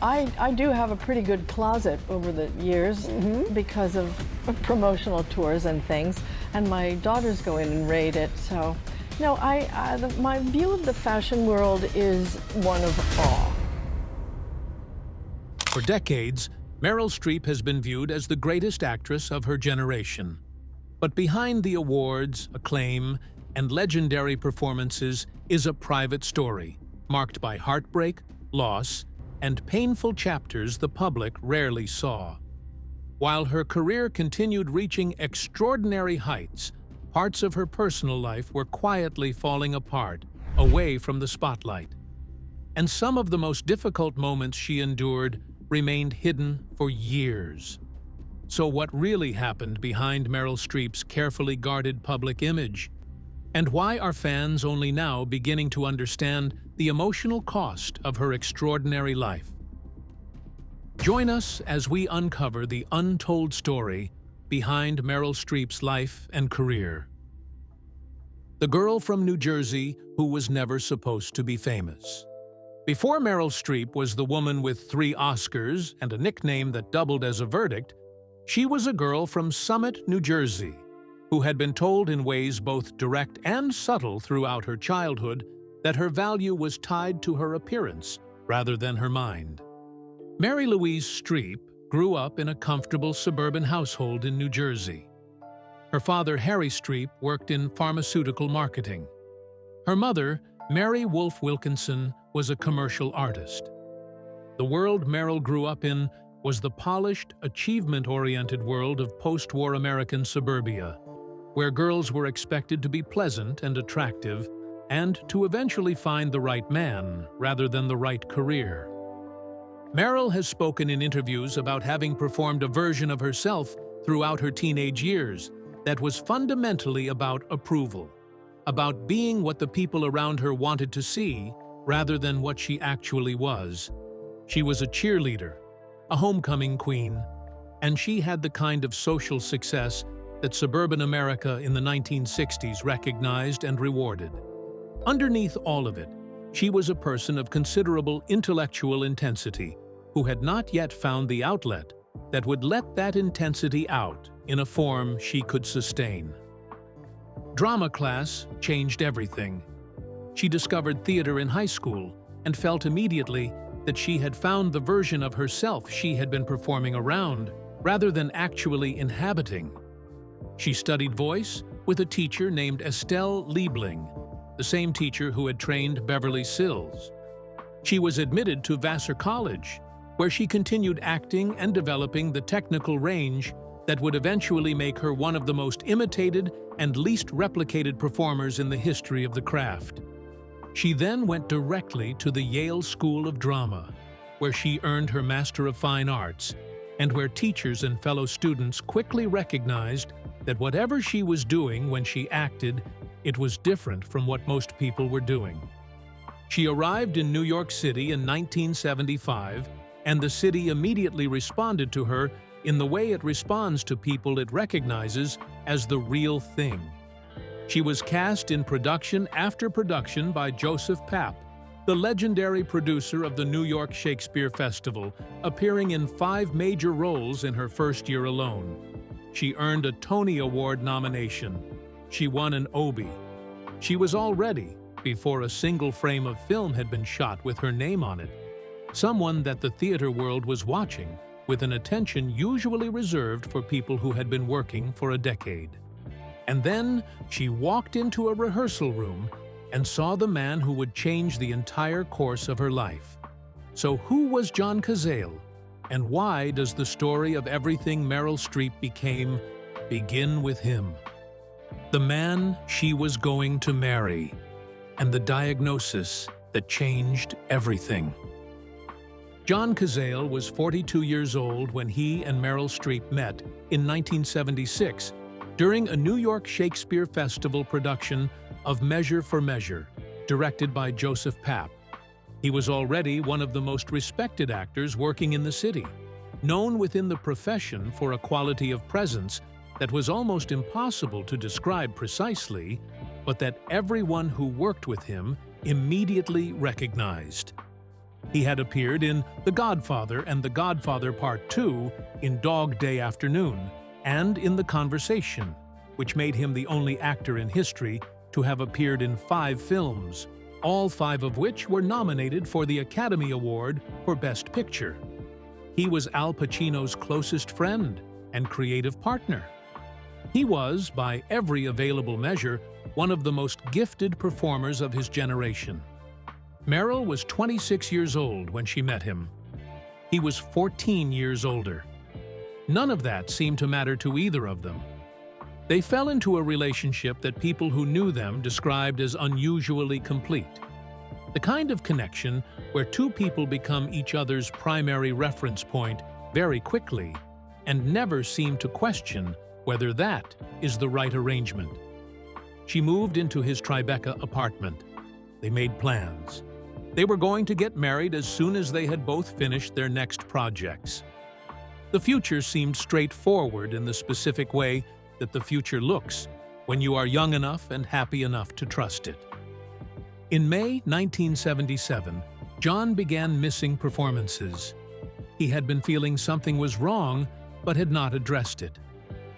I do have a pretty good closet over the years because of promotional tours and things, and my daughters go in and raid it. So, no, my view of the fashion world is one of awe. For decades, Meryl Streep has been viewed as the greatest actress of her generation. But behind the awards, acclaim, and legendary performances is a private story, marked by heartbreak, loss, and painful chapters the public rarely saw. While her career continued reaching extraordinary heights, parts of her personal life were quietly falling apart, away from the spotlight. And some of the most difficult moments she endured remained hidden for years. So what really happened behind Meryl Streep's carefully guarded public image? And why are fans only now beginning to understand the emotional cost of her extraordinary life? Join us as we uncover the untold story behind Meryl Streep's life and career. The girl from New Jersey who was never supposed to be famous. Before Meryl Streep was the woman with 3 Oscars and a nickname that doubled as a verdict, she was a girl from Summit, New Jersey, who had been told in ways both direct and subtle throughout her childhood that her value was tied to her appearance rather than her mind. Mary Louise Streep grew up in a comfortable suburban household in New Jersey. Her father, Harry Streep, worked in pharmaceutical marketing. Her mother, Mary Wolfe Wilkinson, was a commercial artist. The world Meryl grew up in was the polished, achievement-oriented world of post-war American suburbia, where girls were expected to be pleasant and attractive and to eventually find the right man rather than the right career. Meryl has spoken in interviews about having performed a version of herself throughout her teenage years that was fundamentally about approval, about being what the people around her wanted to see rather than what she actually was. She was a cheerleader, a homecoming queen, and she had the kind of social success that suburban America in the 1960s recognized and rewarded. Underneath all of it, she was a person of considerable intellectual intensity who had not yet found the outlet that would let that intensity out in a form she could sustain. Drama class changed everything. She discovered theater in high school and felt immediately that she had found the version of herself she had been performing around rather than actually inhabiting. She studied voice with a teacher named Estelle Liebling, the same teacher who had trained Beverly Sills. She was admitted to Vassar College, where she continued acting and developing the technical range that would eventually make her one of the most imitated and least replicated performers in the history of the craft. She then went directly to the Yale School of Drama, where she earned her Master of Fine Arts, and where teachers and fellow students quickly recognized that whatever she was doing when she acted, it was different from what most people were doing. She arrived in New York City in 1975, and the city immediately responded to her in the way it responds to people it recognizes as the real thing. She was cast in production after production by Joseph Papp, the legendary producer of the New York Shakespeare Festival, appearing in 5 major roles in her first year alone. She earned a Tony Award nomination. She won an Obie. She was already, before a single frame of film had been shot with her name on it, someone that the theater world was watching with an attention usually reserved for people who had been working for a decade. And then she walked into a rehearsal room and saw the man who would change the entire course of her life. So who was John Cazale, and why does the story of everything Meryl Streep became begin with him? The man she was going to marry, and the diagnosis that changed everything. John Cazale was 42 years old when he and Meryl Streep met in 1976 during a New York Shakespeare Festival production of Measure for Measure, directed by Joseph Papp. He was already one of the most respected actors working in the city, known within the profession for a quality of presence that was almost impossible to describe precisely, but that everyone who worked with him immediately recognized. He had appeared in The Godfather and The Godfather Part II in Dog Day Afternoon and in The Conversation, which made him the only actor in history to have appeared in 5 films, all 5 of which were nominated for the Academy Award for Best Picture. He was Al Pacino's closest friend and creative partner. He was, by every available measure, one of the most gifted performers of his generation. Meryl was 26 years old when she met him. He was 14 years older. None of that seemed to matter to either of them. They fell into a relationship that people who knew them described as unusually complete. The kind of connection where 2 people become each other's primary reference point very quickly and never seem to question whether that is the right arrangement. She moved into his Tribeca apartment. They made plans. They were going to get married as soon as they had both finished their next projects. The future seemed straightforward in the specific way that the future looks when you are young enough and happy enough to trust it. In May 1977, John began missing performances. He had been feeling something was wrong, but had not addressed it.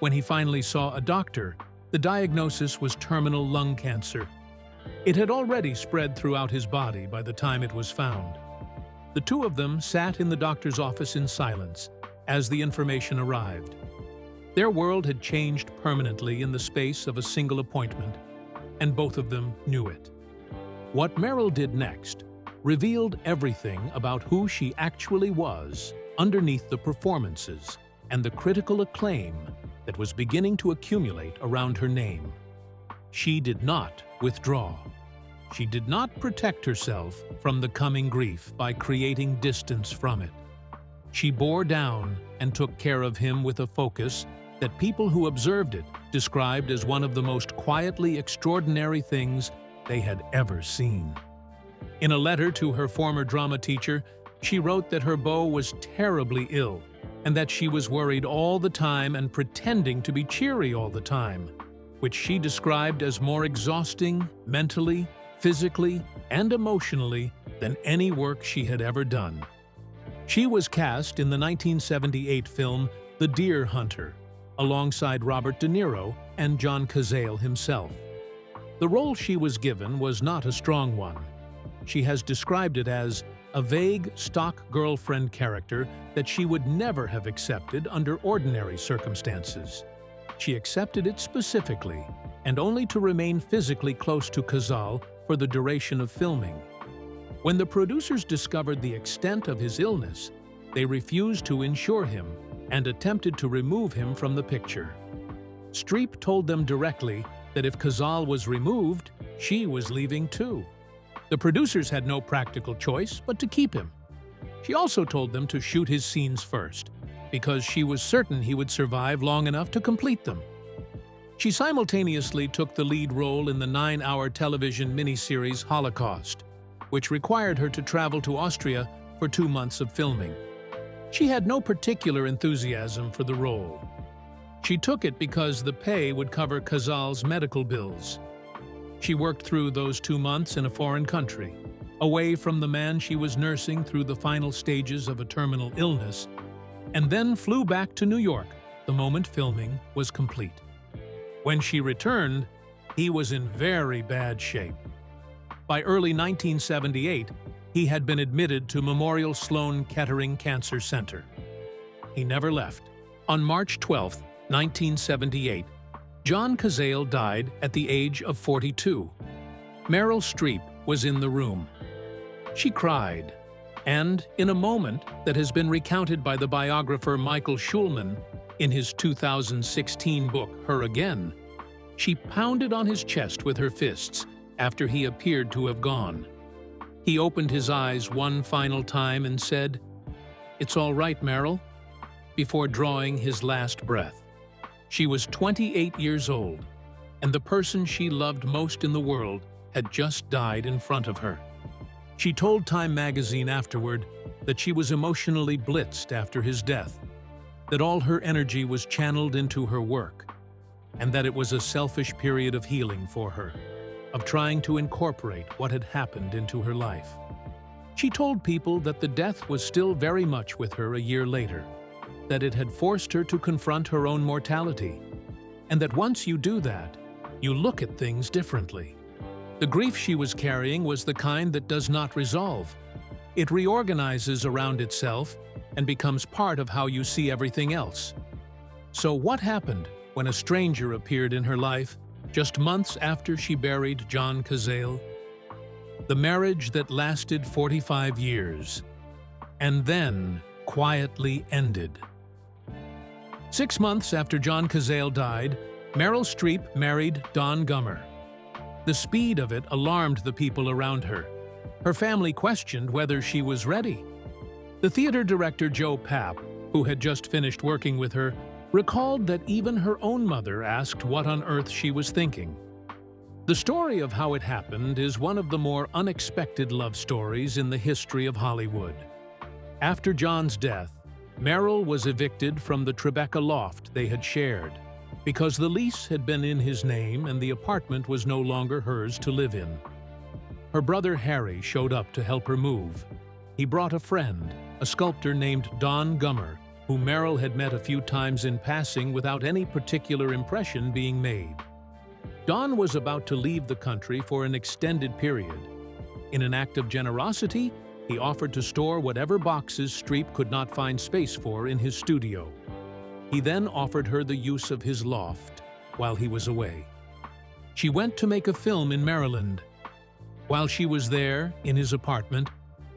When he finally saw a doctor, the diagnosis was terminal lung cancer. It had already spread throughout his body by the time it was found. The 2 of them sat in the doctor's office in silence as the information arrived. Their world had changed permanently in the space of a single appointment, and both of them knew it. What Meryl did next revealed everything about who she actually was underneath the performances and the critical acclaim that was beginning to accumulate around her name. She did not withdraw. She did not protect herself from the coming grief by creating distance from it. She bore down and took care of him with a focus that people who observed it described as one of the most quietly extraordinary things they had ever seen. In a letter to her former drama teacher, she wrote that her beau was terribly ill and that she was worried all the time and pretending to be cheery all the time, which she described as more exhausting mentally, physically, and emotionally than any work she had ever done. She was cast in the 1978 film The Deer Hunter, alongside Robert De Niro and John Cazale himself. The role she was given was not a strong one. She has described it as a vague, stock girlfriend character that she would never have accepted under ordinary circumstances. She accepted it specifically, and only to remain physically close to Cazale for the duration of filming. When the producers discovered the extent of his illness, they refused to insure him and attempted to remove him from the picture. Streep told them directly that if Cazale was removed, she was leaving too. The producers had no practical choice but to keep him. She also told them to shoot his scenes first, because she was certain he would survive long enough to complete them. She simultaneously took the lead role in the 9-hour television miniseries Holocaust, which required her to travel to Austria for 2 months of filming. She had no particular enthusiasm for the role. She took it because the pay would cover Cazale's medical bills. She worked through those 2 months in a foreign country, away from the man she was nursing through the final stages of a terminal illness, and then flew back to New York the moment filming was complete. When she returned, he was in very bad shape. By early 1978, he had been admitted to Memorial Sloan Kettering Cancer Center. He never left. On March 12, 1978, John Cazale died at the age of 42. Meryl Streep was in the room. She cried, and in a moment that has been recounted by the biographer Michael Schulman in his 2016 book, Her Again, she pounded on his chest with her fists after he appeared to have gone. He opened his eyes one final time and said, "It's all right, Meryl," before drawing his last breath. She was 28 years old, and the person she loved most in the world had just died in front of her. She told Time magazine afterward that she was emotionally blitzed after his death, that all her energy was channeled into her work, and that it was a selfish period of healing for her, of trying to incorporate what had happened into her life. She told people that the death was still very much with her a year later, that it had forced her to confront her own mortality, and that once you do that, you look at things differently. The grief she was carrying was the kind that does not resolve. It reorganizes around itself and becomes part of how you see everything else. So what happened when a stranger appeared in her life just months after she buried John Cazale? The marriage that lasted 45 years, and then quietly ended. 6 months after John Cazale died, Meryl Streep married Don Gummer. The speed of it alarmed the people around her. Her family questioned whether she was ready. The theater director Joe Papp, who had just finished working with her, recalled that even her own mother asked what on earth she was thinking. The story of how it happened is one of the more unexpected love stories in the history of Hollywood. After John's death, Meryl was evicted from the Tribeca loft they had shared because the lease had been in his name and the apartment was no longer hers to live in. Her brother Harry showed up to help her move. He brought a friend, a sculptor named Don Gummer, whom Meryl had met a few times in passing without any particular impression being made. Don was about to leave the country for an extended period. In an act of generosity, he offered to store whatever boxes Streep could not find space for in his studio. He then offered her the use of his loft while he was away. She went to make a film in Maryland. While she was there, in his apartment,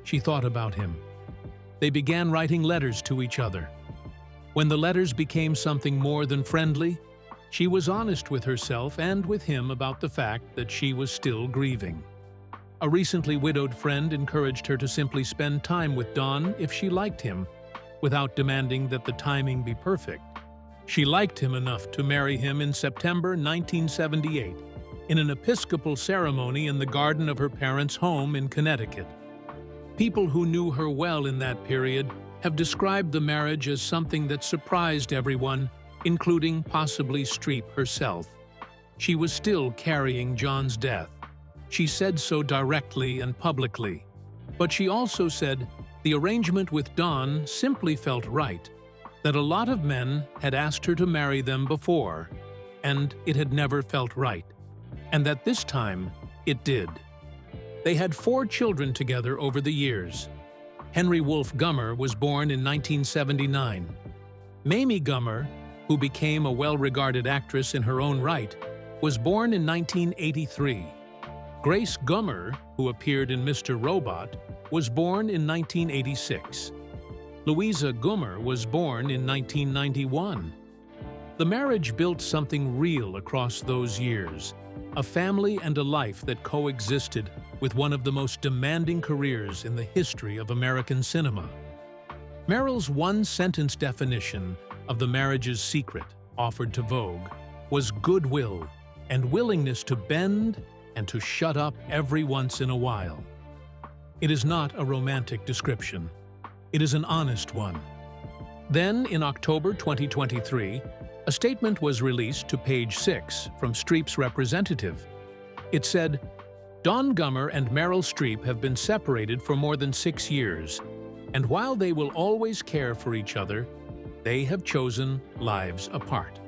she thought about him. They began writing letters to each other. When the letters became something more than friendly, she was honest with herself and with him about the fact that she was still grieving. A recently widowed friend encouraged her to simply spend time with Don if she liked him, without demanding that the timing be perfect. She liked him enough to marry him in September 1978, in an Episcopal ceremony in the garden of her parents' home in Connecticut. People who knew her well in that period have described the marriage as something that surprised everyone, including possibly Streep herself. She was still carrying John's death. She said so directly and publicly. But she also said the arrangement with Don simply felt right, that a lot of men had asked her to marry them before, and it had never felt right, and that this time it did. They had 4 children together over the years. Henry Wolfe Gummer was born in 1979. Mamie Gummer, who became a well-regarded actress in her own right, was born in 1983. Grace Gummer, who appeared in Mr. Robot, was born in 1986. Louisa Gummer was born in 1991. The marriage built something real across those years, a family and a life that coexisted with one of the most demanding careers in the history of American cinema. Meryl's one-sentence definition of the marriage's secret, offered to Vogue, was goodwill and willingness to bend and to shut up every once in a while. It is not a romantic description. It is an honest one. Then, in October 2023, a statement was released to Page 6 from Streep's representative. It said, "Don Gummer and Meryl Streep have been separated for more than 6 years, and while they will always care for each other, they have chosen lives apart."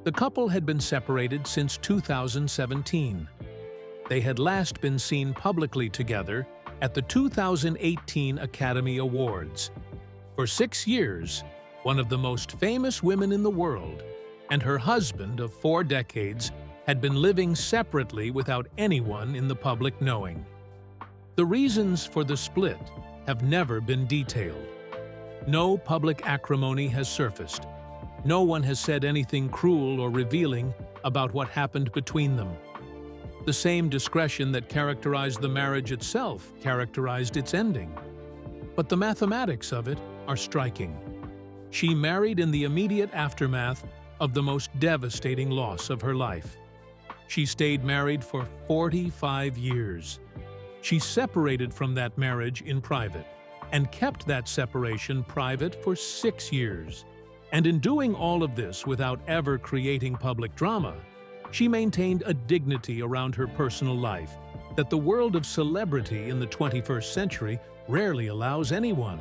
The couple had been separated since 2017. They had last been seen publicly together at the 2018 Academy Awards. For 6 years, one of the most famous women in the world, and her husband of 4 decades had been living separately without anyone in the public knowing. The reasons for the split have never been detailed. No public acrimony has surfaced. No one has said anything cruel or revealing about what happened between them. The same discretion that characterized the marriage itself characterized its ending. But the mathematics of it are striking. She married in the immediate aftermath of the most devastating loss of her life. She stayed married for 45 years. She separated from that marriage in private and kept that separation private for 6 years. And in doing all of this without ever creating public drama, she maintained a dignity around her personal life that the world of celebrity in the 21st century rarely allows anyone.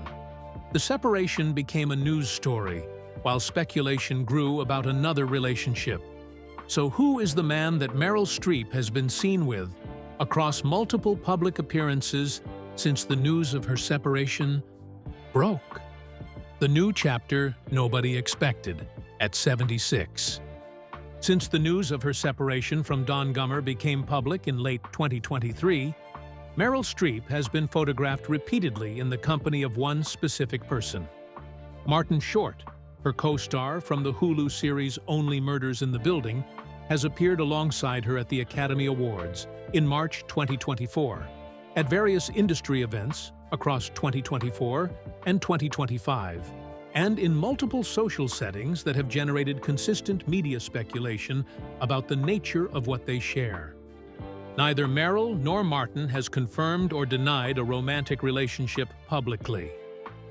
The separation became a news story, while speculation grew about another relationship. So who is the man that Meryl Streep has been seen with across multiple public appearances since the news of her separation broke? The new chapter nobody expected at 76. Since the news of her separation from Don Gummer became public in late 2023, Meryl Streep has been photographed repeatedly in the company of one specific person. Martin Short, her co-star from the Hulu series Only Murders in the Building, has appeared alongside her at the Academy Awards in March 2024, at various industry events across 2024 and 2025, and in multiple social settings that have generated consistent media speculation about the nature of what they share. Neither Meryl nor Martin has confirmed or denied a romantic relationship publicly.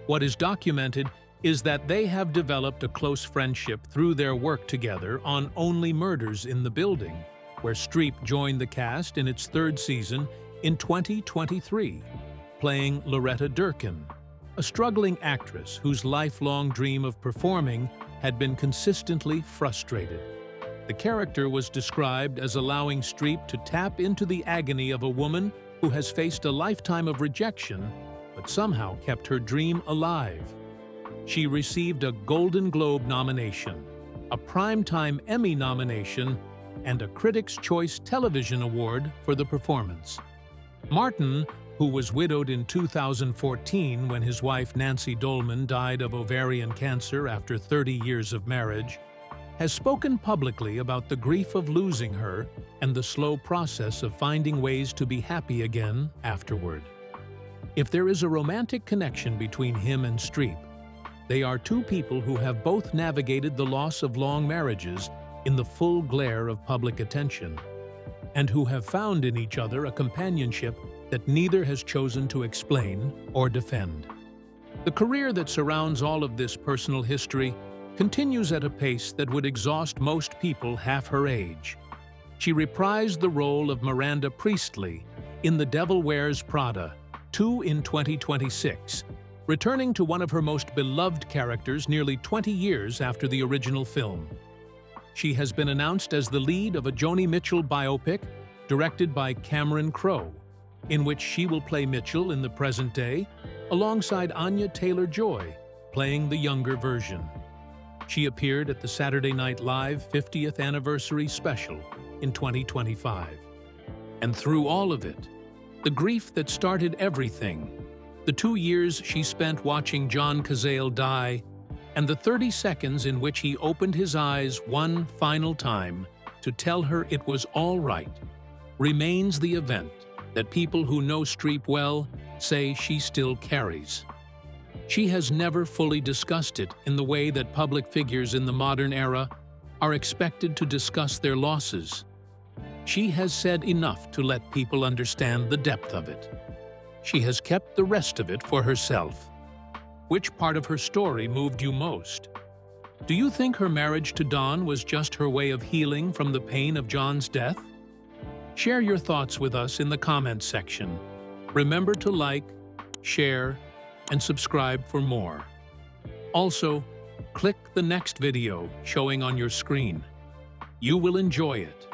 What is documented is that they have developed a close friendship through their work together on Only Murders in the Building, where Streep joined the cast in its third season in 2023, playing Loretta Durkin, a struggling actress whose lifelong dream of performing had been consistently frustrated. The character was described as allowing Streep to tap into the agony of a woman who has faced a lifetime of rejection, but somehow kept her dream alive. She received a Golden Globe nomination, a Primetime Emmy nomination, and a Critics' Choice Television Award for the performance. Martin, who was widowed in 2014 when his wife Nancy Dolman died of ovarian cancer after 30 years of marriage, has spoken publicly about the grief of losing her and the slow process of finding ways to be happy again afterward. If there is a romantic connection between him and Streep, they are two people who have both navigated the loss of long marriages in the full glare of public attention, and who have found in each other a companionship that neither has chosen to explain or defend. The career that surrounds all of this personal history continues at a pace that would exhaust most people half her age. She reprised the role of Miranda Priestley in The Devil Wears Prada 2 in 2026, returning to one of her most beloved characters nearly 20 years after the original film. She has been announced as the lead of a Joni Mitchell biopic directed by Cameron Crowe, in which she will play Mitchell in the present day, alongside Anya Taylor-Joy, playing the younger version. She appeared at the Saturday Night Live 50th Anniversary Special in 2025. And through all of it, the grief that started everything, the 2 years she spent watching John Cazale die, and the 30 seconds in which he opened his eyes one final time to tell her it was all right, remains the event that people who know Streep well say she still carries. She has never fully discussed it in the way that public figures in the modern era are expected to discuss their losses. She has said enough to let people understand the depth of it. She has kept the rest of it for herself. Which part of her story moved you most? Do you think her marriage to Don was just her way of healing from the pain of John's death? Share your thoughts with us in the comments section. Remember to like, share, and subscribe for more. Also, click the next video showing on your screen. You will enjoy it.